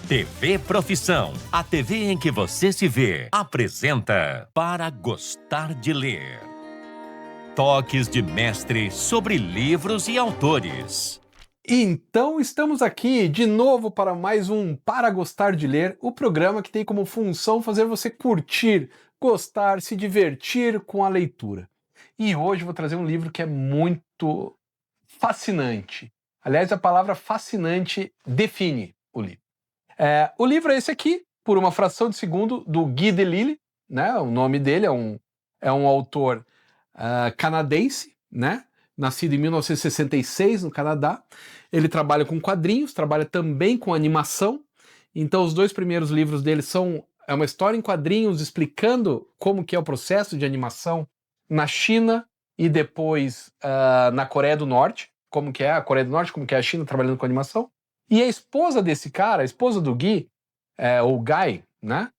TV Profissão, a TV em que você se vê, apresenta Para Gostar de Ler. Toques de mestre sobre livros e autores. Então estamos aqui de novo para mais um Para Gostar de Ler, o programa que tem como função fazer você curtir, gostar, se divertir com a leitura. E hoje eu vou trazer um livro que é muito fascinante. Aliás, a palavra fascinante define o livro. O livro é esse aqui, Por uma Fração de Segundo, do Guy Delisle, né? O nome dele é um autor canadense, né? Nascido em 1966 no Canadá. Ele trabalha com quadrinhos, trabalha também com animação. Então os dois primeiros livros dele é uma história em quadrinhos explicando como que é o processo de animação na China e depois na Coreia do Norte, como que é a Coreia do Norte, como que é a China trabalhando com animação. E a esposa desse cara, a esposa do Guy, o Guy, né?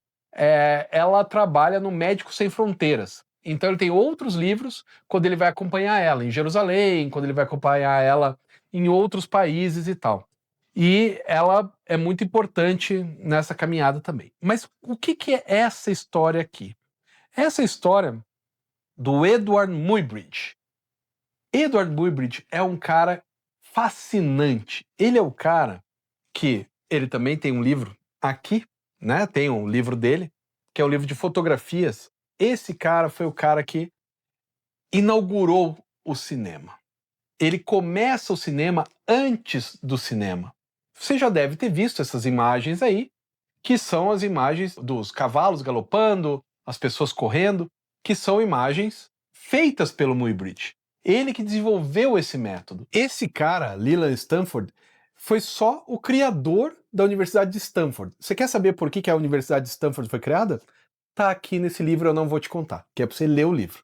Ela trabalha no Médicos Sem Fronteiras. Então ele tem outros livros quando ele vai acompanhar ela em Jerusalém, quando ele vai acompanhar ela em outros países e tal. E ela é muito importante nessa caminhada também. Mas o que é essa história aqui? Essa história do Eadweard Muybridge. Eadweard Muybridge é um cara fascinante. Ele é o cara que ele também tem um livro aqui, né? Tem um livro dele, que é um livro de fotografias. Esse cara foi o cara que inaugurou o cinema. Ele começa o cinema antes do cinema. Você já deve ter visto essas imagens aí, que são as imagens dos cavalos galopando, as pessoas correndo, que são imagens feitas pelo Muybridge. Ele que desenvolveu esse método. Esse cara, Leland Stanford, foi só o criador da Universidade de Stanford. Você quer saber por que a Universidade de Stanford foi criada? Tá aqui nesse livro, eu não vou te contar, que é para você ler o livro,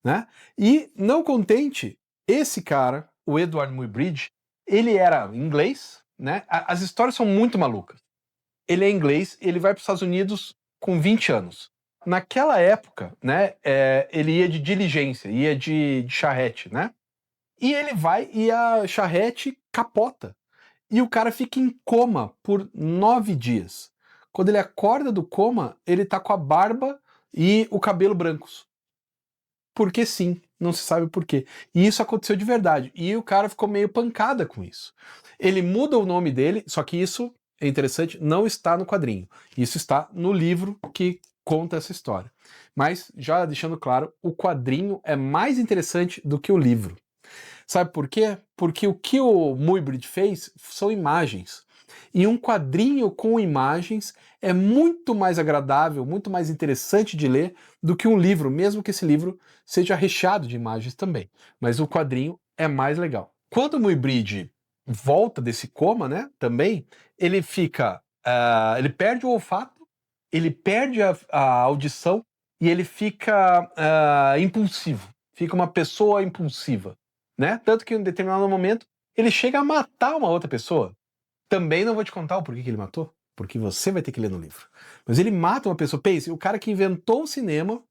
né? E não contente, esse cara, o Eadweard Muybridge, ele era inglês, né? As histórias são muito malucas. Ele é inglês, ele vai para os Estados Unidos com 20 anos. Naquela época, né, ele ia de diligência, ia de charrete, né? E ele vai e a charrete capota. E o cara fica em coma por 9 dias. Quando ele acorda do coma, ele tá com a barba e o cabelo brancos. Porque sim, não se sabe por quê. E isso aconteceu de verdade. E o cara ficou meio pancada com isso. Ele muda o nome dele, só que isso é interessante, não está no quadrinho. Isso está no livro que conta essa história. Mas, já deixando claro, o quadrinho é mais interessante do que o livro. Sabe por quê? Porque o que o Muybridge fez são imagens. E um quadrinho com imagens é muito mais agradável, muito mais interessante de ler do que um livro, mesmo que esse livro seja recheado de imagens também. Mas o quadrinho é mais legal. Quando o Muybridge volta desse coma, né, também, ele fica... ele perde o olfato, ele perde a audição e ele fica impulsivo. Fica uma pessoa impulsiva. Né? Tanto que em um determinado momento ele chega a matar uma outra pessoa. Também não vou te contar o porquê que ele matou, porque você vai ter que ler no livro. Mas ele mata uma pessoa. Pense, o cara que inventou o cinema,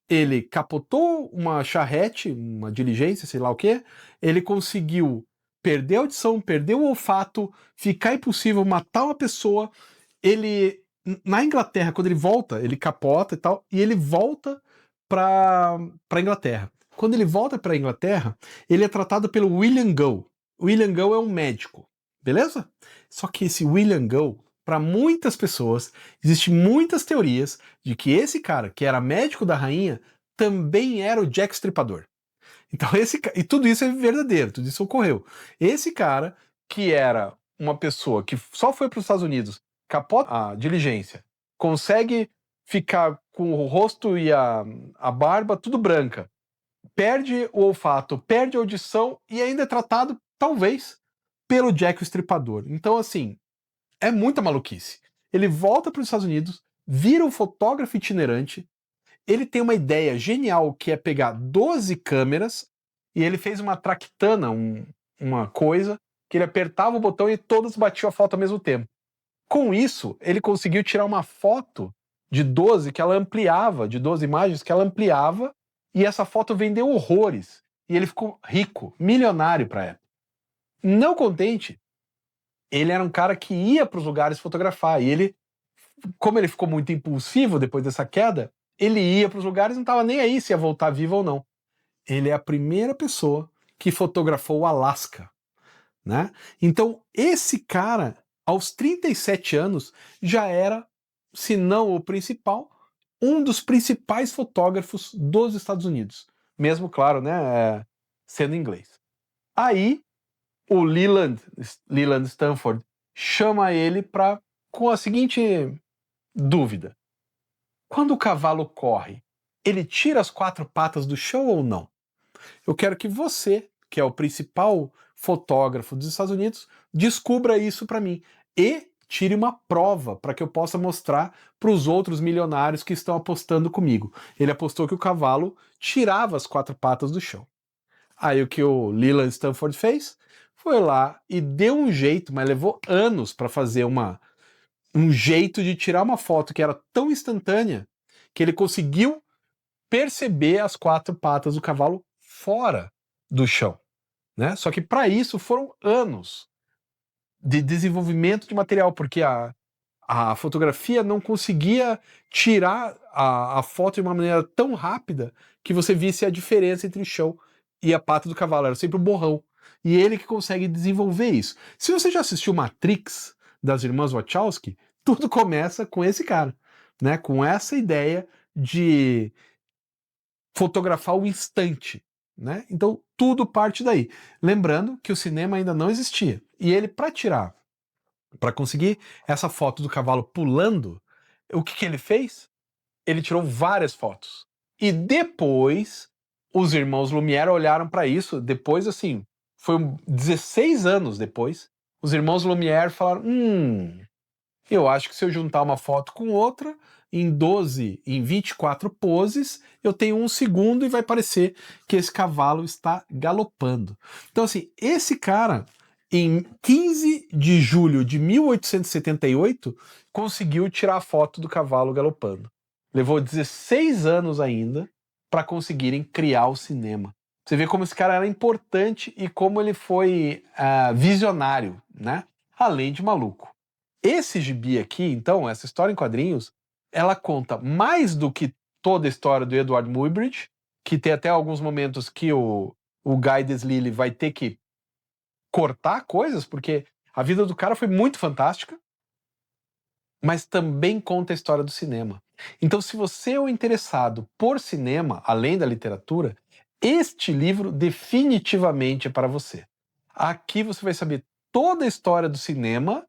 ele capotou uma charrete, uma diligência, sei lá o quê, ele conseguiu perder a audição, perder o olfato, ficar impossível, matar uma pessoa. Ele, na Inglaterra, quando ele volta, ele capota e tal, e ele volta para Inglaterra. Quando ele volta para a Inglaterra, ele é tratado pelo William Gull. William Gull é um médico, beleza? Só que esse William Gull, para muitas pessoas, existem muitas teorias de que esse cara, que era médico da rainha, também era o Jack Stripador. Então e tudo isso é verdadeiro, tudo isso ocorreu. Esse cara, que era uma pessoa que só foi para os Estados Unidos, capota a diligência, consegue ficar com o rosto e a barba tudo branca, perde o olfato, perde a audição e ainda é tratado, talvez, pelo Jack o Estripador. Então, assim, é muita maluquice. Ele volta para os Estados Unidos, vira um fotógrafo itinerante, ele tem uma ideia genial que é pegar 12 câmeras e ele fez uma traquitana, uma coisa, que ele apertava o botão e todas batiam a foto ao mesmo tempo. Com isso, ele conseguiu tirar uma foto de 12 que ela ampliava, de 12 imagens que ela ampliava, e essa foto vendeu horrores. E ele ficou rico, milionário para a época. Não contente, ele era um cara que ia para os lugares fotografar, e ele, como ele ficou muito impulsivo depois dessa queda, ele ia para os lugares e não estava nem aí se ia voltar vivo ou não. Ele é a primeira pessoa que fotografou o Alasca, né? Então, esse cara, aos 37 anos, já era, se não o principal, um dos principais fotógrafos dos Estados Unidos. Mesmo, claro, né, sendo inglês. Aí, o Leland Stanford chama ele com a seguinte dúvida. Quando o cavalo corre, ele tira as 4 patas do chão ou não? Eu quero que você, que é o principal fotógrafo dos Estados Unidos, descubra isso para mim e tire uma prova para que eu possa mostrar para os outros milionários que estão apostando comigo. Ele apostou que o cavalo tirava as 4 patas do chão. Aí o que o Leland Stanford fez foi lá e deu um jeito, mas levou anos para fazer um jeito de tirar uma foto que era tão instantânea que ele conseguiu perceber as 4 patas do cavalo fora do chão, né? Só que para isso foram anos de desenvolvimento de material, porque a fotografia não conseguia tirar a foto de uma maneira tão rápida que você visse a diferença entre o chão e a pata do cavalo, era sempre um borrão. E ele que consegue desenvolver isso. Se você já assistiu Matrix, das irmãs Wachowski, tudo começa com esse cara, né? Com essa ideia de fotografar o instante, né? Então tudo parte daí. Lembrando que o cinema ainda não existia. E ele, para conseguir essa foto do cavalo pulando, o que ele fez? Ele tirou várias fotos. E depois os irmãos Lumière olharam para isso, depois assim, foi 16 anos depois, os irmãos Lumière falaram: eu acho que se eu juntar uma foto com outra, em 24 poses, eu tenho 1 segundo e vai parecer que esse cavalo está galopando. Então, assim, esse cara, em 15 de julho de 1878, conseguiu tirar a foto do cavalo galopando. Levou 16 anos ainda para conseguirem criar o cinema. Você vê como esse cara era importante e como ele foi visionário, né? Além de maluco. Esse gibi aqui, então, essa história em quadrinhos, ela conta mais do que toda a história do Edward Muybridge, que tem até alguns momentos que o Guy Deslille vai ter que cortar coisas, porque a vida do cara foi muito fantástica, mas também conta a história do cinema. Então, se você é um interessado por cinema, além da literatura, este livro definitivamente é para você. Aqui você vai saber toda a história do cinema,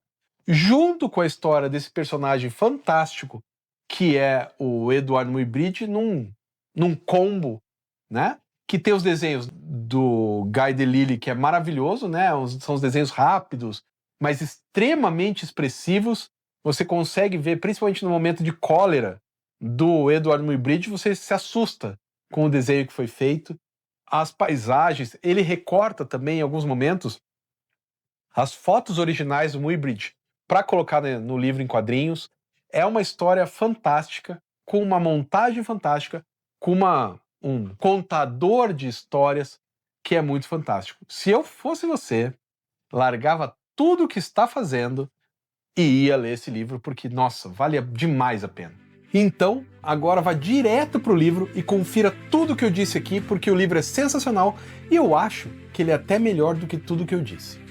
junto com a história desse personagem fantástico que é o Edward Muybridge, num combo, né? Que tem os desenhos do Guy Delisle, que é maravilhoso, né? São os desenhos rápidos, mas extremamente expressivos. Você consegue ver, principalmente no momento de cólera do Edward Muybridge, você se assusta com o desenho que foi feito. As paisagens, ele recorta também em alguns momentos as fotos originais do Muybridge para colocar no livro em quadrinhos. É uma história fantástica, com uma montagem fantástica, com um contador de histórias que é muito fantástico. Se eu fosse você, largava tudo o que está fazendo e ia ler esse livro, porque, nossa, vale demais a pena. Então, agora vá direto para o livro e confira tudo o que eu disse aqui, porque o livro é sensacional e eu acho que ele é até melhor do que tudo que eu disse.